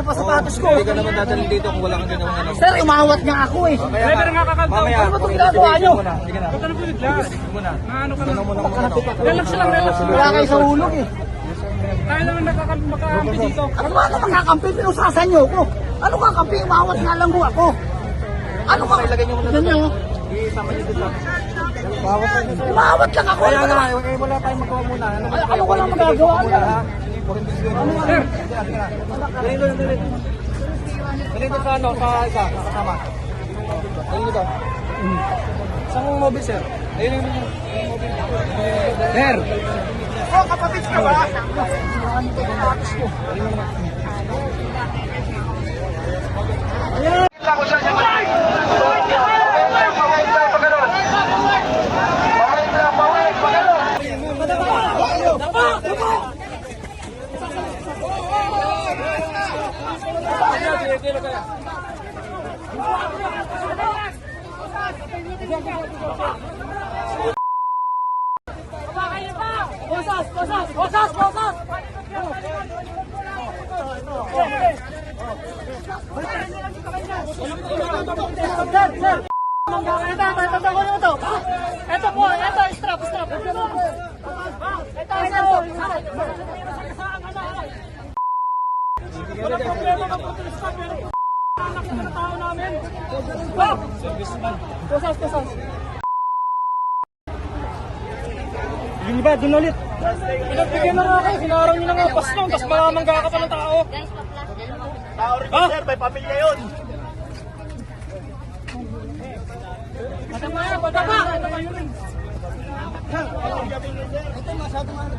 pa sapatos ko. Hindi ka naman dadalhin dito kung wala kang ginawang ano. Sir, umawat nga ako eh. Driver nga kakanta. Mamaya, Ano ba itong ginagawa nyo? Sige na. Huwag ka na po bigla. Muna. Ano ka Ano na? muna muna. Relax lang, relax lang. Wala kayo sa hulog eh. Tayo naman makakampi dito. Ano ba ano makakampi? Pinusasan nyo ko. Ano kakampi? Umawat nga lang ako. Ano ka? Ilagay nyo muna Ganyan nyo. Isama nyo dito. Umawat lang ako. Kaya nga, wala tayong magawa muna. Ano ko lang magagawa muna, yan? ha? Sir! Dito sa ano, sa isa, nakasama. Ayun ito. Saan mong mobile, sir? Ayun yung mobile. Sir! Oh, kapatid ka ba? Ito po, ito, strap. Wala problema ng protesta, pero anak ng tao namin. Kusas. Yun ba, dun ulit. Pinagbigyan na nga kayo, sinaraw nyo na nga paslong, tapos malamangga ka pa ng tao. Tao rin sir, may pamilya yun. Patama yun rin. Ito masyadong ano.